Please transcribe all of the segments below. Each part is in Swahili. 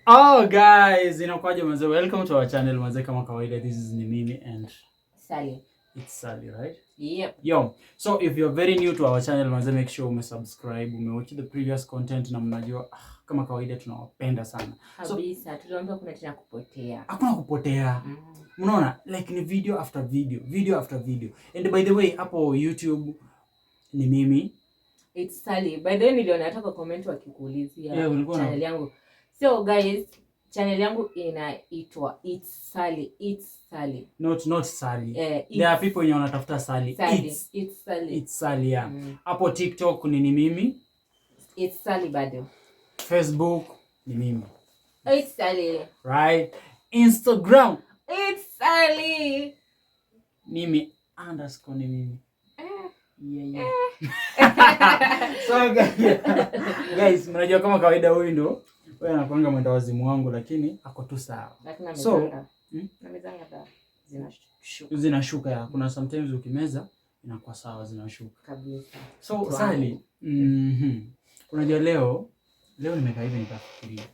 Oh guys, inakuaje manze? Welcome to our channel manze, kama kawaida this is ni mimi and Sally. It's Sally, right? Yep. Yo, so if you're very new to our channel manze, make sure umesubscribe, umewatch the previous content na mnajua kama kawaida tunawapenda sana. Kabisa, tunaomba kuna tena kupotea. Hakuna kupotea. Unaona, like ni video after video after video. And by the way, hapo YouTube ni mimi. It's Sally. By the way, niliona nataka comment wakikuulizia channel yangu. So guys, channel yangu inaitwa It's Sally. It's Sally. Not Sally. There are people wenye wanatafuta Sally. It's Sally. It's Sally, yeah. Hapo TikTok ni mimi. It's Sally bado. Facebook ni mimi. It's Sally. Right? Instagram. It's Sally. Mimi _ ni mimi. Yeah. So guys, mnajua kama kawaida huyu ndo wewe anapanga mwenda wazimu wangu, lakini ako tu sawa. So namezanga da zinashuka ya kuna sometimes ukimeza inakuwa sawa, zinashuka kabisa. So Sally, unajua leo nimekaa hivi nikafikiria.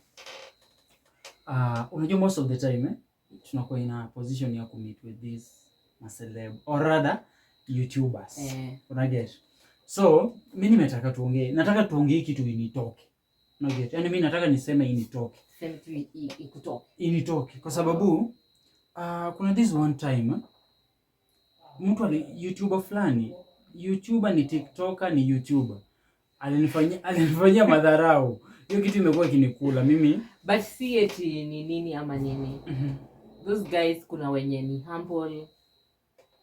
Unajua most of the time tunakuwa in a position ya meet with these celeb or rather YouTubers. Unaget? So mimi nataka tuongee kitu initoke. Unaget? Yaani mimi nataka niseme initoke. Sema tu ikutoke. Initoke kwa sababu kuna this one time mtu YouTuber fulani, YouTuber ni TikToker ni YouTuber, alinifanyia madharau. Hiyo kitu imekuwa kinikula mimi. But see eti ni nini ama nini. Those guys kuna wenye ni humble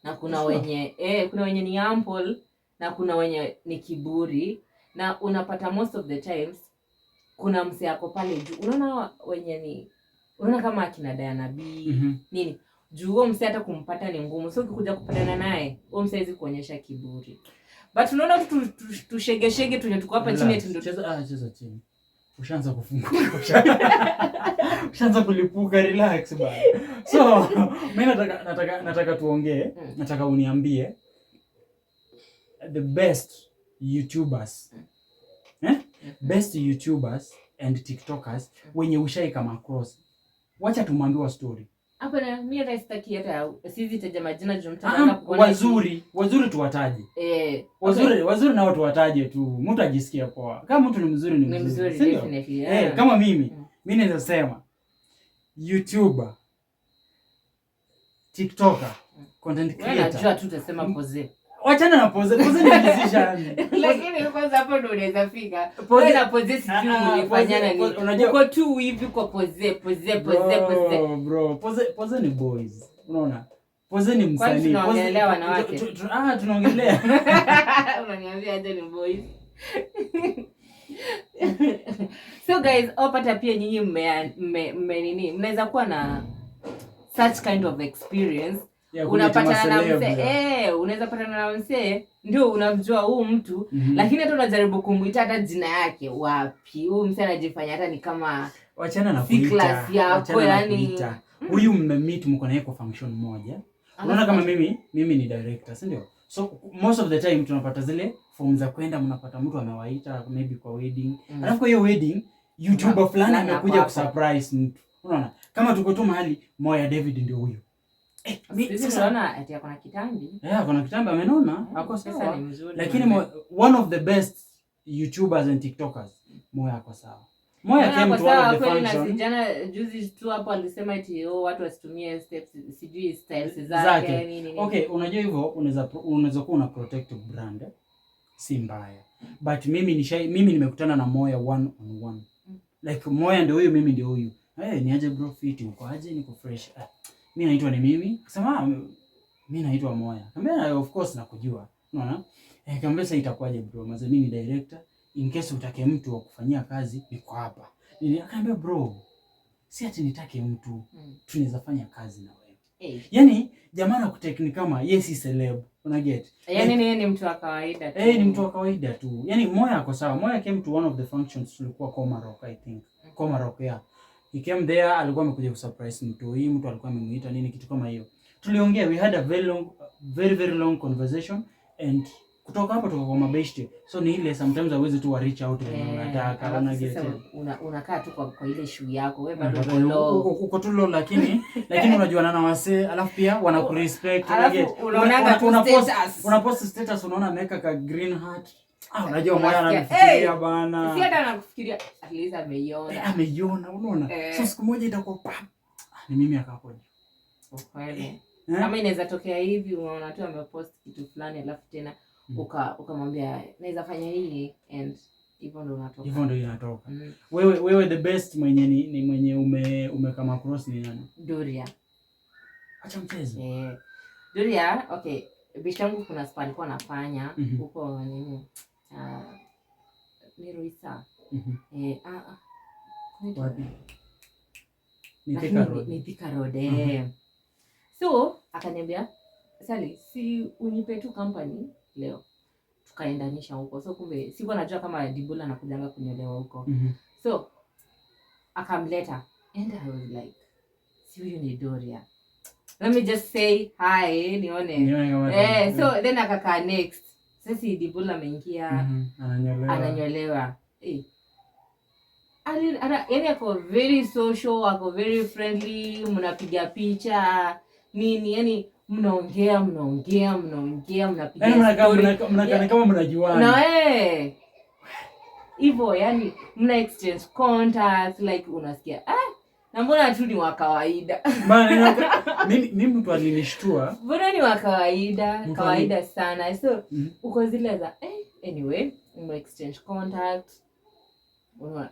na kuna wenye kuna wenye ni humble na kuna wenye ni kiburi, na unapata most of the times kuna mse yako pale juu. Unaona wenye ni kama akina Diana B nini juu huo mse hata kumpata ni ngumu, so ukikuja kupatana naye huo mse hizi kuonyesha kiburi. But unaona tushege tuko hapa chini eti ndio cheza chini. Ushaanza kufunguka. Ushaanza kulipuka, relax bana. So, mimi nataka tuongee, nataka uniambie the best YouTubers. Best YouTubers and TikTokers wenye ushai kama cross. Wacha tumwambiwa story. Hapa na mimi hata sitaki hata sizi taja majina juu mtaanza kuona wazuri tuwataje. Wazuri na watu wataje tu. Mtu ajisikia poa. Kama mtu ni mzuri ni mzuri. Definitely. Kama mimi naweza sema YouTuber, TikToker, content creator. Wewe unajua tu utasema pose. Wachana na pose ni musician. Lakini kwanza hapo ndio unaweza fika. Wewe na pose sijui ulifanyana nini. Unajua uko tu hivi kwa pose. Bro, pose ni boys. Unaona? Pose ni msanii. Tunaongelea wanawake. Tunaongelea. Unaniambia aje ni boys. So guys, opata pia nyinyi nini? Mnaweza kuwa na such kind of experience. Unapatana na mse unaweza patana na mse ndio unamjua huyu mtu, lakini hata unajaribu kumuita hata jina yake wapi. Huyu mse anajifanya hata ni kama wachana na kuita class yako, yani huyu mmemeet mko naye kwa function moja. Unaona kama mimi ni director, si ndio? So most of the time tunapata zile form za kwenda, mnapata mtu amewaita maybe kwa wedding. Alafu kwa hiyo wedding YouTuber fulani amekuja kusurprise mtu. Unaona? Kama tuko tu mahali Moya David ndio huyo. Sasa unaona ati akona kitambi. Akona kitambi amenona, ako sawa. Lakini one of the best YouTubers and TikTokers, Moya ako sawa. Moya came to one of the function. Jana juzi tu hapo alisema eti watu wasitumie steps sijui styles zake nini. Okay, unajua hivyo unaweza kuwa una protect brand. Si mbaya. But mimi nimekutana na Moya one on one. Like Moya ndio huyo, mimi ndio huyo. Ni aje bro, fit uko aje? Niko fresh. Mimi naitwa ni mimi. Sema mimi naitwa Moya. Kambia of course nakujua. Unaona? Kambia sasa itakuwaje bro? Maze mimi ni director. In case utake mtu wa kufanyia kazi niko hapa. Akaniambia bro, si ati nitake mtu. Tunaweza fanya kazi na wewe. Yaani jamaa anakutekni kama yeye si celeb. Una get? Yaani ni mtu wa kawaida tu. Ni mtu wa kawaida tu. Yaani Moya ako sawa. Moya came to one of the functions tulikuwa Komarok, I think. Komarok, yeah. He came there, alikuwa amekuja kusurprise mtu alikuwa amemuita nini kitu kama hiyo. Tuliongea, we had a very long conversation, and kutoka hapo tuko kwa mabeshte. So ni ile sometimes hauwezi tu reach out when unataka unakaa tu kwa ile shoe yako wewe bado uko tu low, lakini unajuana na wasee, alafu pia wanakurespect. Unapost status unaona ameweka ka green heart. Unajua moyo ananifikiria bana. Si hata anakufikiria at least ameiona. Unaona? So siku moja itakuwa ni mimi akapo. Kweli. Kama inaweza tokea hivi unaona tu amepost kitu fulani alafu tena ukamwambia naweza fanya hii and hivyo ndio inatoka. Wewe the best mwenye ni mwenye umekama across ni nani? Doria. Acha mchezo. Doria, okay. Bishangu kuna spa alikuwa anafanya huko nini? Ni Ruisa. Wapi? Ni Thika Road. So, akaniambia, Sally, si unipe tu company leo. Tukaendanisha huko. So, kumbe, sikuwa najua kama Dibula anakujanga kunyolewa huko. So, akamleta. And I was like, si huyu ni Doria. Let me just say hi, nione. So, then akakaa next. Sasa Dibula ameingia. Ananyolewa. Yaani ako very social, ako very friendly, mnapiga picha. Nini yani mnaongea mnapiga story mnakaa kama mnajuana na hivyo yani mna exchange contact like unasikia na mbona tu ni wa kawaida maana mimi mtu alinishtua mbona ni wa kawaida sana so uko zile za anyway mna exchange contact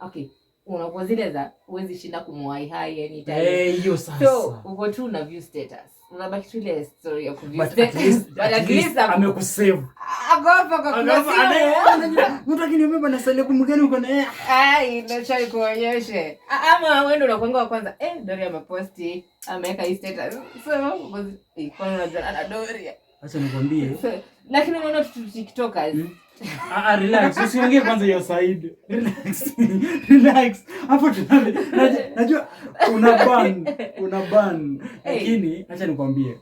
okay unakuwa zile za uwezi shinda kumwai hai anytime. Hiyo sasa. So, uko tu na view status. Unabaki tu ile story ya ku view status. But at least amekusave. Agopa kwa kuna mtu akiniambia na sale kumgani uko na ndio chai kuonyeshe. Ama wewe ndio unakuanga wa kwanza. Doria ameposti, ameweka hii status. So, kwa unajua ana Doria. Acha nikwambie. Lakini unaona TikTokers. Relax, usiongee kwanza hiyo side. Relax. Hapo tunale. Najua una ban. Lakini acha nikwambie.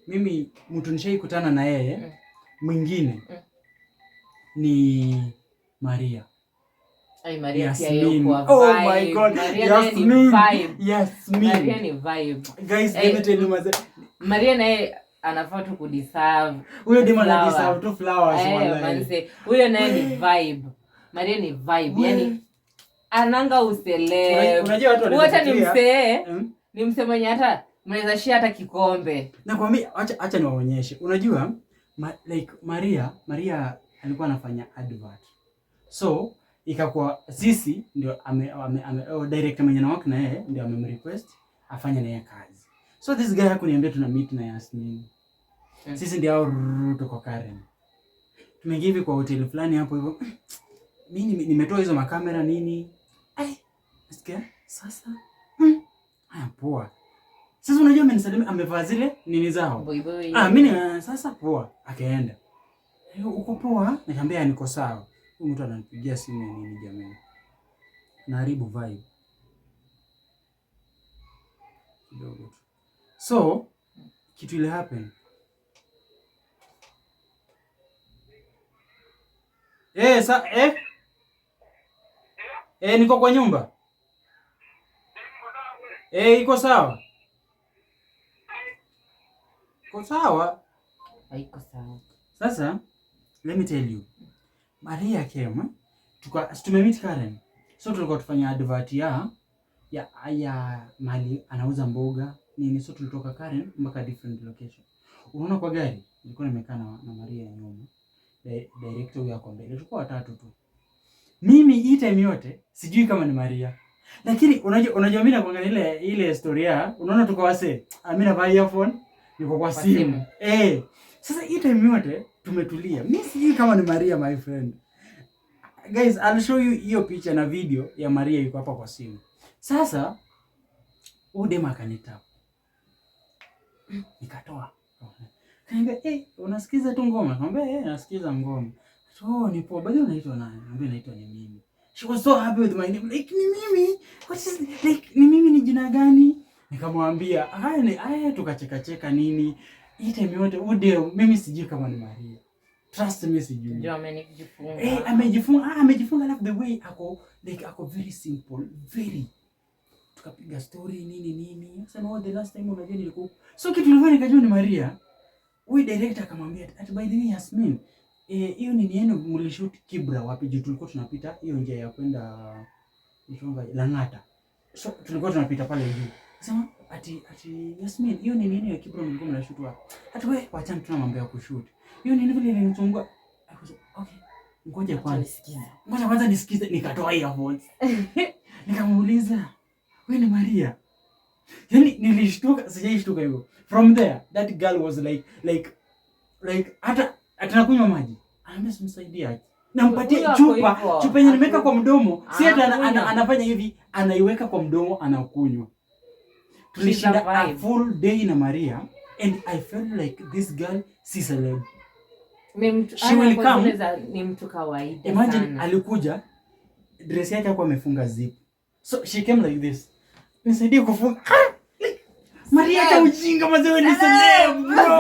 Mimi mtu nishaikutana na yeye mwingine ni Maria. Maria pia yuko vibe. Oh my God. Maria ni vibe. Maria ni vibe. Guys, let me tell you Maria naye anafaa tu kudeserve. Huyo demo na deserve tu flowers wallahi. Huyo naye ni vibe. Maria ni vibe. Yaani ananga usele. Unajua watu wanafikiria ni msee mwenye hata mnaweza share hata kikombe. Na kwa mimi acha niwaonyeshe. Unajua like Maria alikuwa anafanya advert. So ikakuwa sisi ndio director mwenye na work na yeye ndio amemrequest afanye na yeye kazi. So this guy hakuniambia tuna meet na Yasmin. Sisi ndio tuko Karen. Tumeingia hivi kwa hoteli fulani hapo hivyo. Mimi nimetoa hizo makamera nini? Nasikia sasa. Haya poa. Sasa unajua amenisalimia amevaa zile nini zao. Mimi sasa poa. Akaenda. Uko poa? Nikamwambia niko sawa. Huyu mtu ananipigia simu ya nini jamani? Naharibu vibe. Kidogo tu. So, kitu ile happen. Niko kwa nyumba. Iko sawa. Iko sawa. Haiko sawa. Sasa, let me tell you. Maria came, tumemit Karen. So tulikuwa tufanya advert ya mali anauza mboga nini, so tulitoka Karen mpaka different location. Unaona kwa gari nilikuwa nimekaa na Maria nyuma, director huyo ako mbele, tulikuwa watatu tu. Mimi hii time yote sijui kama ni Maria, lakini unajua mimi nakuangalia ile story unaona tuko wase Amina by earphone yuko kwa simu. Sasa hii time yote tumetulia, mimi sijui kama ni Maria my friend. Guys, I'll show you hiyo picha na video ya Maria yuko hapa kwa simu. Sasa udema kanita. Nikatoa. Kaambia, unasikiza tu ngoma? Kaambia, nasikiza ngoma. So, ni poa. Bado unaitwa nani? Kaambia naitwa ni mimi. She was so happy with my name. Like, ni mimi? What is like ni mimi ni jina gani? Nikamwambia, tukacheka nini? Hii time yote mimi sijui kama ni Maria. Trust me sijui. Ndio amenijifunga. Amejifunga alafu the way ako very simple, very. Tukapiga story nini. Sasa the last time unajua nilikuwa. So kitu nilifanya nikajua ni Maria. Huyu director akamwambia by the way Yasmin, hiyo ni yenu mlishoot Kibra wapi? Juu tulikuwa tunapita hiyo njia ya kwenda Itonga Lang'ata. So tulikuwa tunapita pale juu. Sema ati Yasmin, hiyo ni nini ya Kibra mlikuwa mnashoot wapi? Ati wewe wachana tuna mambo ya kushoot. Hiyo ni vile ilinitungua. Okay. Ngoja kwanza nisikize nikatoa earphones. Nikamuuliza, "Wewe ni Maria?" Yaani nilishtuka, sijaishtuka hivyo. From there, that girl was like hata atanakunywa maji. Anambia simsaidia. Nampatia chupa yenye nimeweka kwa mdomo. Si hata anafanya hivi, anaiweka kwa mdomo anakunywa. Tulishinda a full day na Maria and I felt like this girl si celeb. Ni mtu kawaida. Imagine sana. Alikuja dress yake hapo amefunga zip. So she came like this. Nisaidie kufunga. Maria, acha ujinga mzee, wewe ni celeb bro.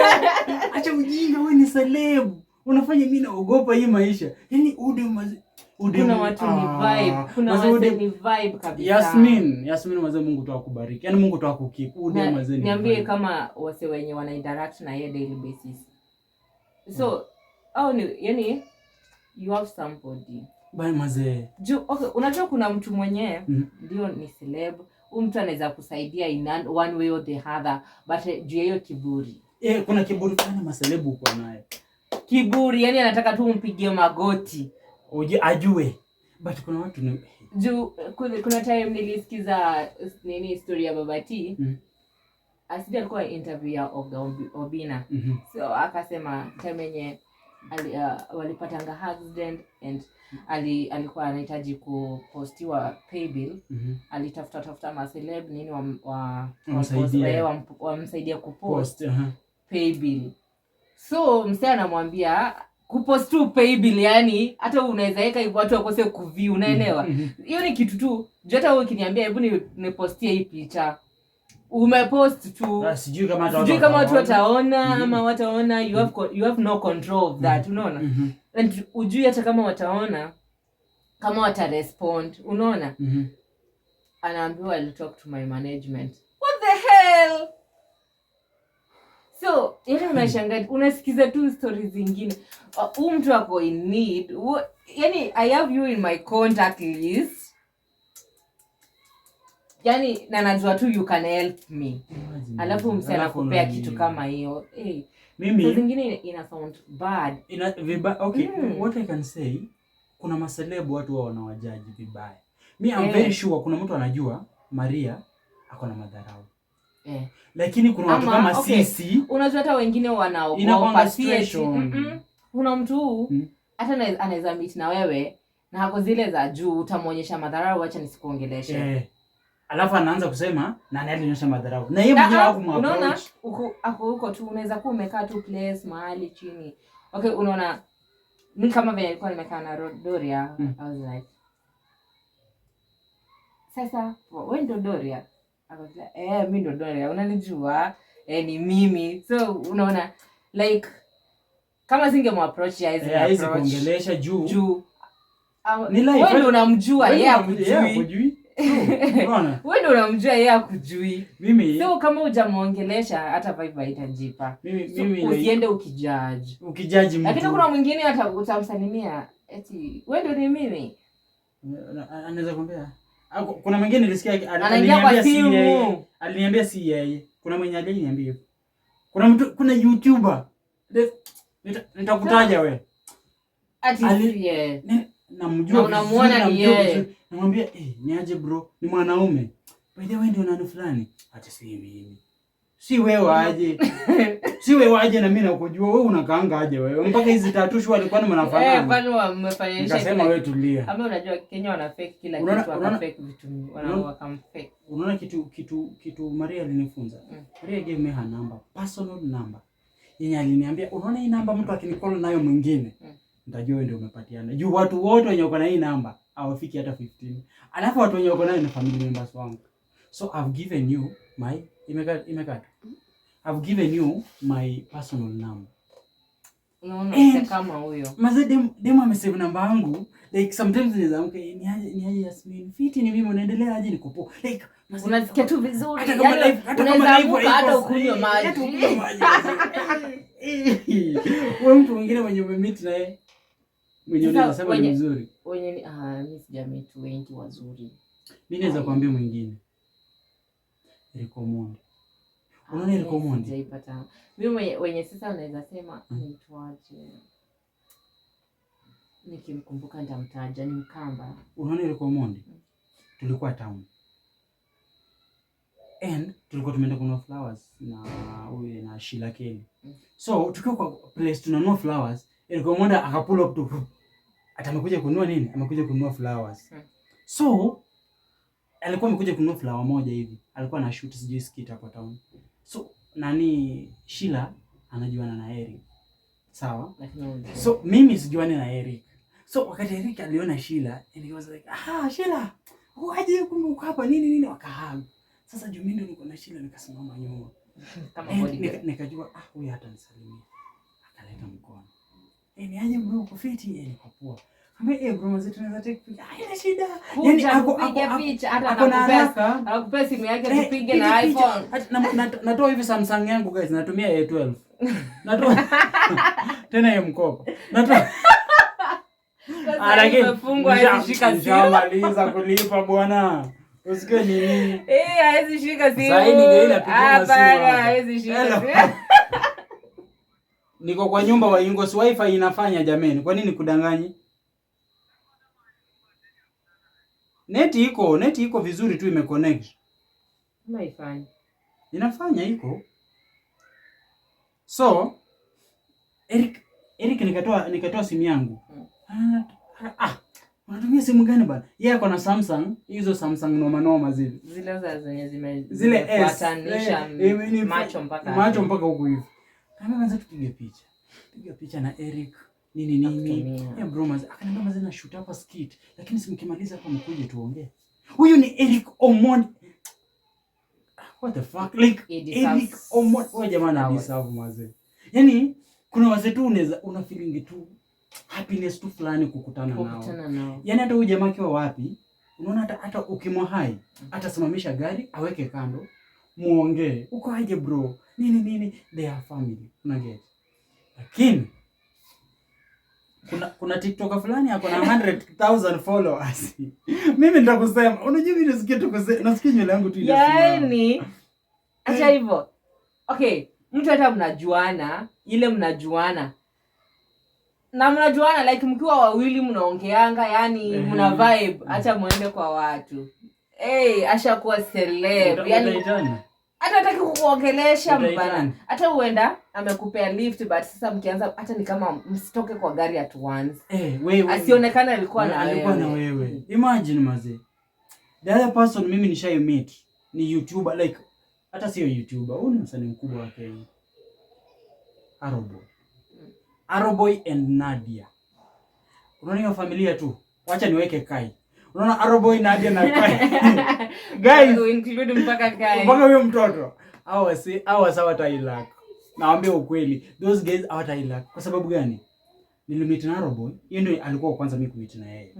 Acha ujinga, wewe ni celeb. Unafanya mimi naogopa hii maisha. Yaani kuna watu ni vibe. Kuna watu ni vibe kabisa. Yasmin mzee, Mungu tu akubariki. Yaani Mungu tu akukeep. Mzee ni. Niambie kama wase wenye wana interact na yeye daily basis. So, yani you have somebody. Bye mzee. Okay, unajua kuna mtu mwenyewe ndio ni celeb. Mtu anaweza kusaidia in one way or the other, but juu hiyo kiburi. Kuna kiburi fulani maselebu uko naye. Kiburi, yani anataka tu umpigie magoti. Ajue. But kuna watu ni kuna time nilisikiza story ya Baba T. Asidi alikuwa interview ya Obina. So akasema time yenye walipatanga accident and alikuwa anahitaji kupostiwa pay bill. Alitafuta ma celeb nini wamsaidia kupost pay bill. So msee anamwambia kupost tu pay bill, yani hata unaweza weka hivyo watu wakose kuview, unaelewa? Hiyo ni kitu tu. Hata wewe ukiniambia hebu nipostie hii picha, umepost tu. Sijui kama watu wataona ama wataona. You have no control of that, unaona? And ujui hata kama wataona, kama watarespond, unaona? Anaambiwa I'll talk to my management. What the hell? So, unashangaa, unasikiza tu stories zingine. Mtu wako in need. Yani, I have you in my contact list. Yani, na najua tu you can help me. Alafu msee anakupea kitu kama hiyo. Mimi zingine ina sound bad. Okay, what I can say, kuna maselebu watu wao wanawajaji vibaya. I'm very sure kuna mtu anajua Maria ako na madharau. Lakini kuna watu kama sisi, unajua hata wengine wanaogopa situation. Kuna mtu hata anaweza meet na wewe na hako zile za juu, utamuonyesha madharau, acha nisikuongeleshe. Alafu anaanza kusema nani alionyesha madharau. Na yeye mwenyewe hakumapproach. Unaona huko tu unaweza kuwa umekaa tu place mahali chini. Okay, unaona mimi kama vile nilikuwa nimekaa na Doria, I was like, sasa wewe ndo Doria? Akasema mimi ndo Doria, unanijua? Ni mimi. So unaona like kama singemapproach hizi kuongelesha juu ni like wewe ndo unamjua yeye hakujui. Wewe ndo unamjua yeye hakujui. Mimi so kama hujamuongelesha hata vibe haitajipa. Mimi usiende ukijudge mtu. Lakini kuna mwingine hata utamsalimia eti wewe ndo ni mimi. Anaweza kuambia. Kuna mwingine nilisikia aliniambia si yeye. Kuna mwenye aliniambia. Kuna YouTuber. Nitakutaja wewe. Ati yeye. Namjua. Unamuona ni yeye. Namwambia ni aje bro, ni mwanaume. By the way ndio nani fulani? Ati si mimi. Si wewe aje. Si wewe aje na mimi nakujua wewe unakaanga aje wewe. Mpaka hizi tatushu walikuwa mnafanana. Bado wamefanya nikasema wewe tulia. Ama unajua Kenya wana fake kila kitu, wana fake vitu. Wanakuwa fake. Unaona kitu Maria alinifunza. Maria gave me her number, personal number. Yenye aliniambia unaona hii namba mtu akinicall nayo mwingine. Nitajua wewe ndio umepatiana. Juu watu wote wenye wako na hii namba hawafiki hata 15. Alafu watu wenye wako nayo ni family members wangu. So I've given you my I've given you my personal number. Unaona kama huyo. Maze demo amesave namba yangu. Like sometimes nizaamka ni aje Yasmin. Fiti ni mimi unaendelea aje nikopo. Like unasikia tu vizuri. Hata kama live hata ukunywe maji. Hata ukunywe maji. Wewe mtu mwingine mwenye umemeet naye mwenye unaweza sema ni mzuri. Mimi sijameet wengi wazuri. Mimi naweza kuambia mwingine. Eric Omondi. Unaona Eric Omondi? Sijaipata. Mimi wenye sasa naweza sema anaitwaje? Nikimkumbuka nitamtaja, ni Mkamba. Unaona Eric Omondi? Tulikuwa town. And tulikuwa tumeenda kununua flowers na huyu na Sheila Kelly. So tukiwa kwa place tunanunua flowers, Eric Omondi akapull up tu. Atamekuja kununua nini? Amekuja kununua flowers. So alikuwa amekuja kununua flower moja hivi. Alikuwa na shoot sijui skit hapo town. So nani Sheila anajuana na Eric. Sawa? So mimi sijuani na Eric. So wakati Eric aliona Sheila and he was like, Sheila, waje kumbe hapa nini wakahag. Sasa juu mimi niko na Sheila nikasimama nyuma. Kama bodyguard. Nikajua huyu hata nisalimia. Akaleta mkono. Ni aje bro kufiti nikapoa. Ambaye bro mzee tunaweza take picha. Haina shida. Yaani akupiga picha hata akupea simu yake tupige na iPhone. Natoa hivi Samsung yangu guys, natumia A12. Natoa tena ya mkopo. Natoa lakini imefungwa hizi shika simu. Nishamaliza kulipa bwana. Usikie nini? Haizi shika simu. Sasa hii ndio inapiga simu. Haizi shika simu. Niko kwa nyumba wa Ingos, wifi inafanya jameni. Kwa nini kudanganyi? Neti iko vizuri tu imeconnect. Haifanye. Inafanya iko. So Eric nikatoa simu yangu. Unatumia simu gani bana? Yeye ako na Samsung, hizo Samsung noma zile. Zile zenye zimefuatanisha macho mpaka huko hivi. Kama kwanza tupige picha. Piga picha na Eric. Nini. Ya bro akaniambia mazee na shoot hapa skit, lakini simkimaliza hapa mkuje tuongee. Huyu ni Eric Omondi. What the fuck? Like Eric Omondi. Wewe jamaa na deserve mazee. Yaani kuna wazee tu una feeling tu happiness tu fulani kukutana nao. Yaani hata huyu jamaa kiwa wapi, unaona hata ukimwa hai, atasimamisha gari, aweke kando, muongee. Uko aje bro? Nini? They are family. Una get. Lakini kuna TikToker fulani ako na 100,000 followers. Mimi nitakusema, unajua mimi nasikia tu kusema, nasikia nywele yangu tu inasimama. Yaani acha hivyo. Okay, mtu hata mnajuana like mkiwa wawili mnaongeanga, yani mna vibe, acha muende kwa watu. Ashakuwa celeb. Yaani hata hataki kukuongelesha mbana. Hata uenda amekupea lift but sasa mkianza hata ni kama msitoke kwa gari at once. Wewe asionekana alikuwa na wewe. Imagine mazee. The other person mimi nishai meet ni YouTuber, like hata sio YouTuber, huyu ni msanii mkubwa wa Kenya. Aroboy and Nadia. Unaona hiyo familia tu. Wacha niweke Kai. Unaona Aroboy, Nadia na Kai. Guys, include mpaka Kai. Mpaka huyo mtoto. Hawa sawa tailak. Naambia ukweli. Those guys hawa tailak. Kwa sababu gani? Nilimit na Aroboy. Yeye ndio alikuwa kwanza mimi kumeet na yeye.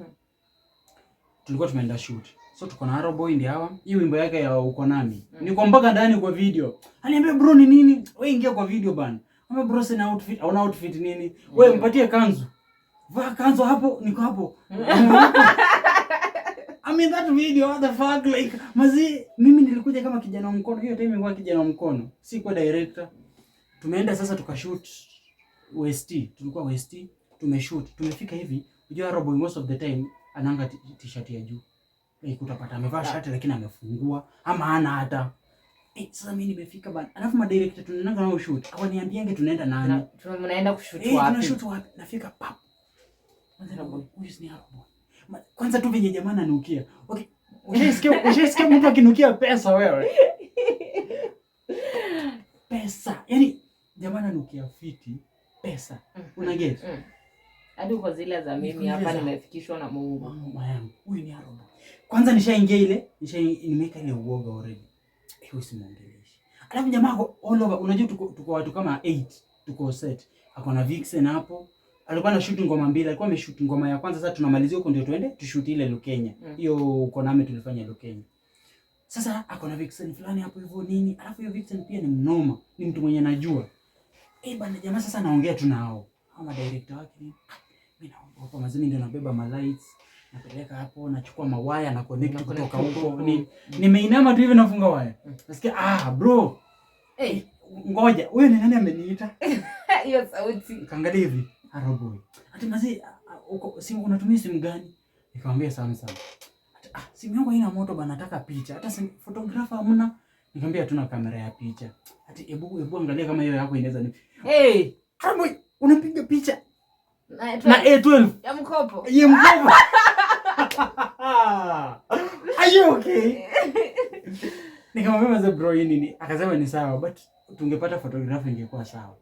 Tulikuwa tumeenda shoot. So tuko na Aroboy ndio hawa. Hii wimbo yake ya uko nami. Niko mpaka ndani kwa video. Aliambia bro ni nini? Wewe ingia kwa video bana. Ame bro sina outfit, hauna outfit nini? Wewe mpatie kanzu. Vaa kanzu hapo, niko hapo. I mean that video, what the fuck, like mazi mimi nilikuja kama kijana wa mkono. Hiyo time nilikuwa kijana wa mkono. Si kwa director. Tumeenda sasa tukashoot OST. Tulikuwa OST, tumeshoot. Tumefika hivi, unajua Aroboy most of the time ananga t-shirt ya juu. Like utapata amevaa shati lakini amefungua ama hana hata. Sasa mimi nimefika bana. Alafu madirector tunaenda nao shoot. Hawaniambiange tunaenda nani? Tunaenda kushoot wapi? Tunashoot wapi? Nafika pap. Kwanza Aroboy, huyu ni Aroboy. Kwanza tu venye jamaa ananukia. Okay. Ushasikia mtu akinukia pesa wewe? Pesa. Yaani jamaa ananukia fiti, pesa. Una get? Hadi uko zile za mimi hapa nimefikishwa na Mungu. Mama yangu, huyu ni Aroboy. Kwanza nishaingia ile, nimeka ile uoga already. Huyu simuongeleshi. Alafu jamaa all over, unajua tuko watu kama 8. tuko set. Ako na Vixen hapo. Alikuwa na shoot ngoma mbili. Alikuwa ameshoot ngoma ya kwanza, sasa tunamalizia huko ndio tuende tushoot ile Lukenya. Hiyo uko nami tulifanya Lukenya. Sasa ako na Vixen fulani hapo hivyo nini? Alafu hiyo Vixen pia ni mnoma. Ni mtu mwenye najua. Bana jamaa sasa naongea tu nao. Kama director wake ni mimi naomba mazini ndio nabeba ma lights, napeleka hapo, nachukua mawaya na connect kutoka huko. Nimeinama tu hivi nafunga waya. Nasikia bro. Ngoja, huyo ni nani ameniita? Hiyo sauti. Kaangalia hivi, Aroboy. Ati mazi uko simu unatumia simu gani? Nikamwambia Samsung. Simu yangu haina moto bana, nataka picha. Hata photographer hamna. Nikamwambia tuna kamera ya picha. Ati hebu angalia kama hiyo yako inaweza ni. Aroboy, unapiga picha na A12 ya mkopo. Ya mkopo. Are you okay? Nikamwambia maze bro hii nini? Akasema ni sawa but tungepata photographer ingekuwa sawa.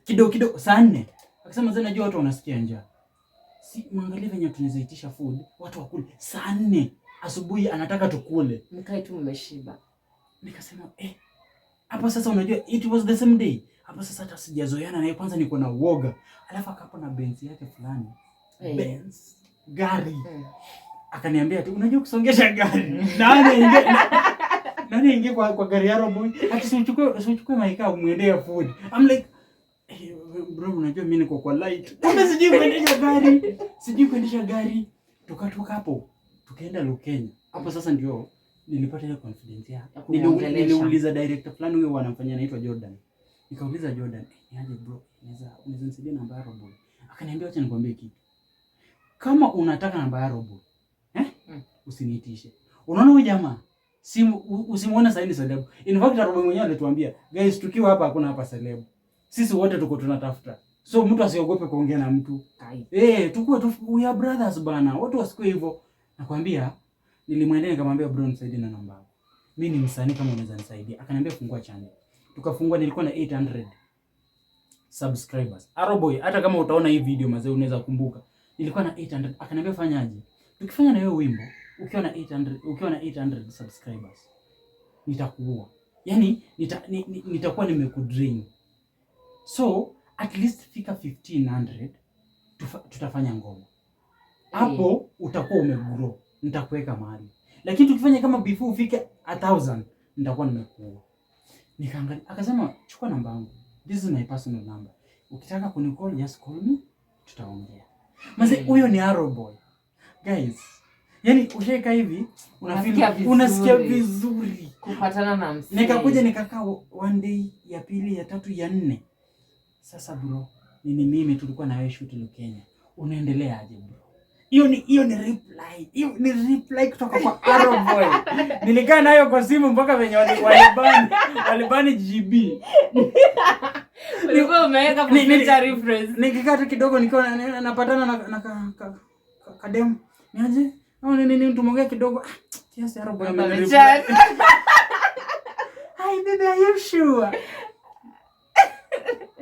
Kidogo saa 4. Akasema zana najua watu wanasikia njaa. Si muangalie venye tunawezaitisha food, watu wakule saa 4 asubuhi anataka tukule. Mkae tu mmeshiba. Nikasema hapa sasa unajua it was the same day. Hapa sasa hata sijazoeana naye, kwanza niko na uoga. Alafu akapo na Benz yake fulani. Benz gari. Akaniambia tu unajua kusongesha gari. Nani ingie kwa gari ya Aroboy? Ati siuchukue maika muendea food. I'm like bro unajua mimi niko kwa light. Kumbe sijui kuendesha gari. Tukatoka hapo. Tukaenda Lukenya. Hapo sasa ndio nilipata ile confidence ya. Niliuliza director fulani huyo wanamfanyia anaitwa Jordan. Nikauliza Jordan, niaje bro? Unaweza nisaidie namba ya Aroboy? Akaniambia acha nikwambie kitu. Kama unataka namba ya Aroboy, usiniitishe. Unaona huyu jamaa? Usimuone sasa ni celeb. In fact Aroboy mwenyewe alituambia, guys tukiwa hapa hakuna hapa celeb. Sisi wote tuko tunatafuta. So mtu asiogope kuongea na mtu. Tukue tu we are brothers bana. Watu wasikue hivyo. Nakwambia nilimwendea nikamwambia bro nisaidie na namba yako. Mimi ni msanii kama unaweza nisaidia. Akaniambia fungua channel. Tukafungua, nilikuwa na 800 subscribers. Aroboy hata kama utaona hii video mazee unaweza kumbuka. Nilikuwa na 800. Akaniambia fanyaje? Tukifanya na wewe wimbo ukiwa na 800 subscribers nitakuua. Yaani nitakuwa nimekudrain. So at least fika 1500 tutafanya ngoma. Hapo utakuwa umegrow. Nitakuweka mahali. Lakini tukifanya kama before ufike 1000 nitakuwa nimekuua. Nikaangalia akasema chukua namba yangu. This is my personal number. Ukitaka kunicall just call me, tutaongea. Maze huyo ni Aroboy. Guys, yani usheka hivi unasikia vizuri kupatana na msee. Nikakuja nikakaa one day, ya pili, ya tatu, ya 4. Sasa bro, mimi tulikuwa na wewe shoot Lukenya. Unaendelea aje bro? Hiyo ni reply. Hiyo ni reply kutoka kwa Aroboy. Nilikaa nayo kwa simu mpaka venye walibani GB. Ulikuwa umeweka future reference. Nikikaa tu kidogo nikiwa napatana na kadem. Niaje? Au nini tumongea kidogo. Kiasi Aroboy amereply. Hi baby, are you sure?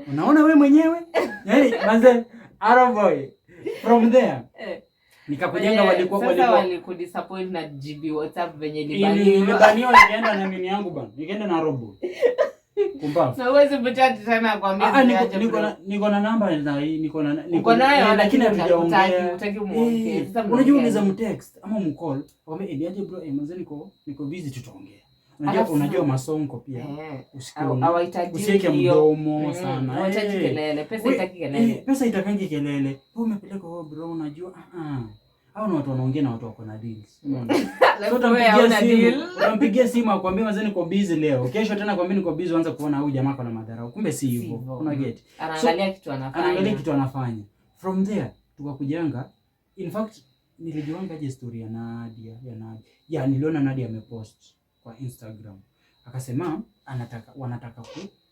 Unaona wewe mwenyewe? Yaani manze Aroboy from there. Nikakujenga walikudisappoint na GB WhatsApp venye libaniwa nikaenda na nini yangu bana. Nikaenda na Aroboy. Kumbavu. Na uweze kuchat tena kwa mimi. Niko na namba na niko nayo lakini hatujaongea. Utaki muongee. Unajua unaweza mtext ama mcall. Wame niaje bro, mzee niko busy tutaongea. Unajua masonko pia. Usiweke mdomo sana. Hawataki kelele, pesa itaki kelele. Pesa itakangi kelele. Wewe umepeleka bro, unajua hao ni watu wanaongea na watu wako na deals. Utampigia simu akwambia mazee niko busy leo. Kesho tena akwambia niko busy, uanze kuona huyu jamaa kwa na madharau. Kumbe si hivyo. Una get. Anaangalia kitu anafanya. From there tukakujanga. In fact nilijuanga je story ya Nadia. Ya niliona Nadia amepost kwa Instagram. Akasema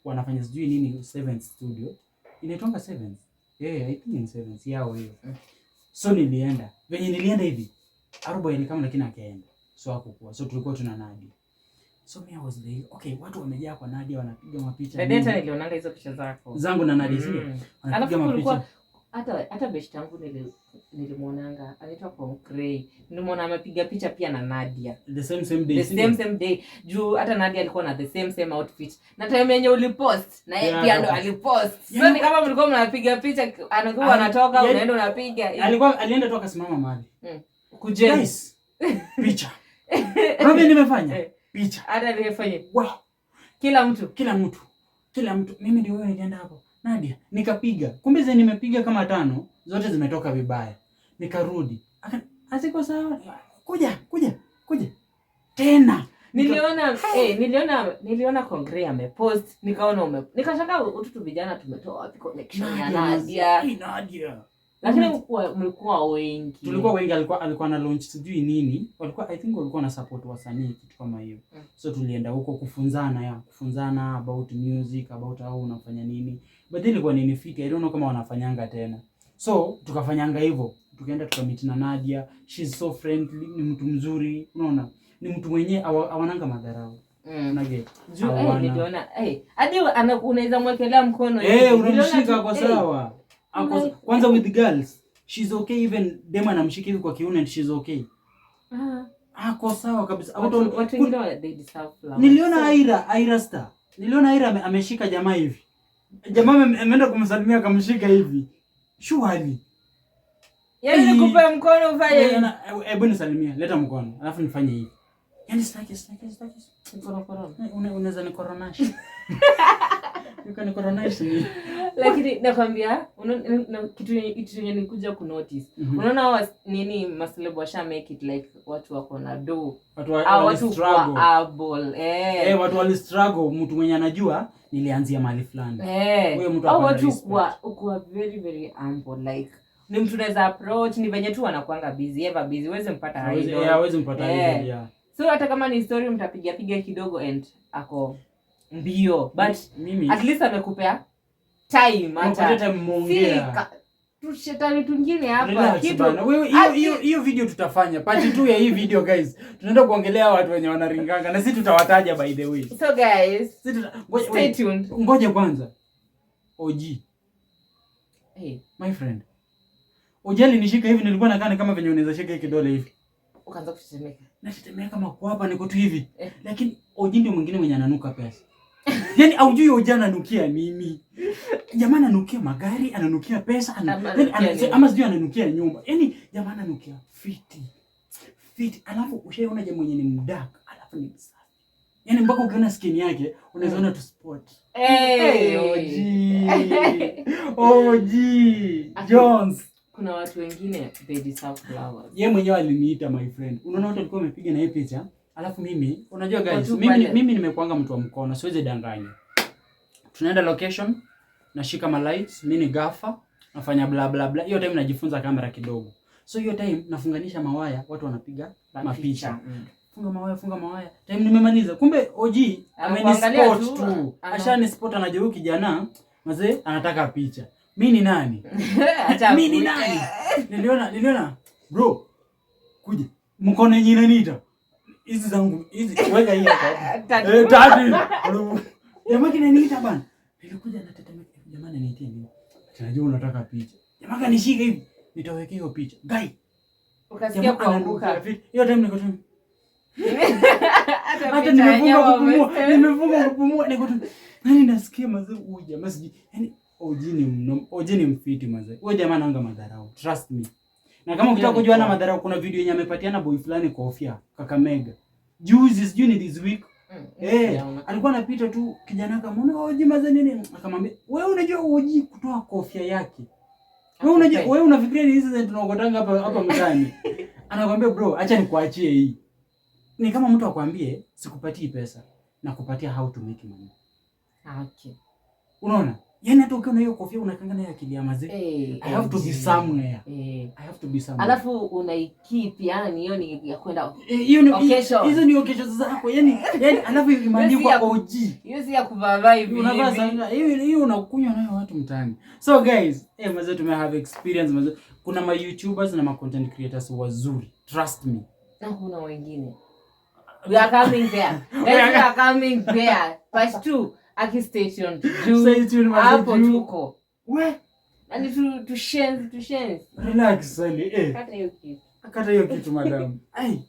wanafanya sijui nini 7th studio. Inaitwanga 7th. I think in 7th yao hiyo. So nilienda. Venye nilienda hivi. Aroboy ni kama lakini akaenda. So hakukuwa. So tulikuwa tuna Nadia. So me I was there. Okay, watu wamejaa kwa Nadia wanapiga mapicha. Data nilionanga hizo picha zako. Zangu na Nadia sio. Wanapiga mapicha. hata best yangu nilimuonanga anaitwa Concrey. Nilimwona amepiga picha pia na Nadia. The same day. Juu hata Nadia alikuwa na the same outfit. Na time yenye ulipost na yeye pia ndo alipost. So ni kama mlikuwa mnapiga picha anakuwa anatoka unaenda unapiga. Alienda tu akasimama mahali. Kujeni. Guys, picha. Robin nimefanya picha. Hata nimefanya. Wow. Kila mtu. Mimi ndio wewe nikaenda hapo. Nadia, nikapiga. Kumbe zile nimepiga kama 5, zote zimetoka vibaya. Nikarudi. Haziko sawa. Kuja. Tena. Niliona Concrey amepost, nikashangaa ututu vijana tumetoa wapi connection ya Nadia. Lakini mlikuwa wengi. Tulikuwa wengi, alikuwa na launch sijui nini. I think walikuwa na support wasanii kitu kama hiyo. So tulienda huko kufunzana about music, about how unafanya nini. But ilikuwa nini fiti, I don't know kama wanafanyanga tena. So tukafanyanga hivyo. Tukaenda tukamit na Nadia. She's so friendly, ni mtu mzuri, unaona? Ni mtu mwenye awananga madharau. Unage. Niliona hadi unaweza mwekelea mkono unamshika kwa sawa. Kwanza with the girls, she's okay, even dem anamshika hivi kwa kiuno and she's okay. Kwa sawa kabisa. Watu wengine they deserve love. Niliona Aira Star. Niliona Aira ameshika jamaa hivi. Jamaa ameenda kumsalimia akamshika hivi. Surely. Yaani nikupe mkono ufanye. Hebu nisalimia, leta mkono. Alafu nifanye hivi. Yaani sitaki. Corona. Unaweza ni coronash. Ni coronash ni. Lakini nakwambia kitu yenye nikuja ku notice. Unaona nini maseleb washa make it like watu wako na do. Watu struggle. Watu wali struggle, mtu mwenye anajua nilianzia mahali fulani. Huyo mtu watu kwa very very humble, like ni mtu unaweza approach, ni venye tu wanakuanga busy, uweze mpata idol. Hawezi mpata idol. So hata kama ni story mtapiga kidogo and ako mbio, but at least amekupea time hata muongea. Shetani tungine hapa kitu. Hiyo video tutafanya. Part 2 ya hii video guys. Tunaenda kuongelea watu wenye wanaringanga na sisi tutawataja by the way. So guys, stay tuned. Ngoja kwanza. OG. My friend. OG alinishika hivi, nilikuwa nakaa kama venye unaweza shika kidole hivi. Ukaanza kutetemeka. Natetemeka kama kwa hapa niko tu hivi. Lakini OG ndio mwingine mwenye ananuka pesa. Yaani haujui OG ananukia nini. Jamaa ananukia magari, ananukia pesa, ama sijui ananukia nyumba. Yaani jamaa ananukia fiti. Alafu ushaona jamaa mwenye ni mdark, alafu ni msafi. Yaani mpaka ukiona skin yake unaweza ona tu spot. OG Jones. Kuna watu wengine they deserve flowers. Yeye mwenyewe aliniita my friend. Unaona watu walikuwa wamepiga na yeye picha. Alafu mimi, unajua guys, mimi nimekuanga mtu wa mkono, siwezi danganya. Tunaenda location, nashika ma lights, mimi ni gaffer, nafanya bla bla bla. Hiyo time najifunza kamera kidogo. So hiyo time nafunganisha mawaya, watu wanapiga mapicha. Funga mawaya. Time nimemaliza. Kumbe OG amenispot tu. Ashani spot, anajua huyu kijana mzee anataka picha. Mimi ni nani? Mimi ni nani? Niliona bro, kuja. Mkono yenyewe inaniita. Hizi zangu, weka hii hapa. Tati. Jamaa kinaniita bana. Nilikuja natetemeka. Jamaa ananiitia nini? Tunajua unataka picha. Jamaa kanishika hivi. Nitaweka hiyo picha. Guy. Ukasikia kuanguka. Hiyo time niko tu. Hata nimefunga kupumua. Niko tu. Nani nasikia mazee huyu jamaa siji. Yaani OG ni mfiti mazee. Huyo jamaa anaanga madharau. Trust me. Na kama ukitaka kujua na madharau, kuna video yenye amepatiana boy fulani kofia Kakamega. Juzi sijui ni this week. Alikuwa anapita tu kijana kama OG mazee nini? Akamwambia, "Wewe unajua OG kutoa kofia yake. Wewe unafikiria ni hizi tunakotanga hapa mtaani?" Anakuambia, "Bro, acha nikuachie hii." Ni kama mtu akwambie, "Sikupatii pesa na kupatia how to make money." Okay. Unaona? Yaani hata ukiona hiyo kofia unakanga nayo akili ya mazee. I have to be somewhere. Alafu unaikeep, yani hiyo ni ya kwenda. Hizo ni occasions zako. Yaani alafu imeandikwa OG. Hiyo si ya kuvaa hivi. Unavaa sana. Hiyo unakunywa nayo watu mtaani. So guys, mazee have experience mazee. Kuna ma YouTubers na ma content creators wazuri. Trust me. Na kuna wengine. We are coming there. We are coming there. Part 2. Aki stay tuned. Hapo tuko. Ani tu shenzi. Relax Sally. Kata hiyo kitu. Kata hiyo kitu madam. Ai.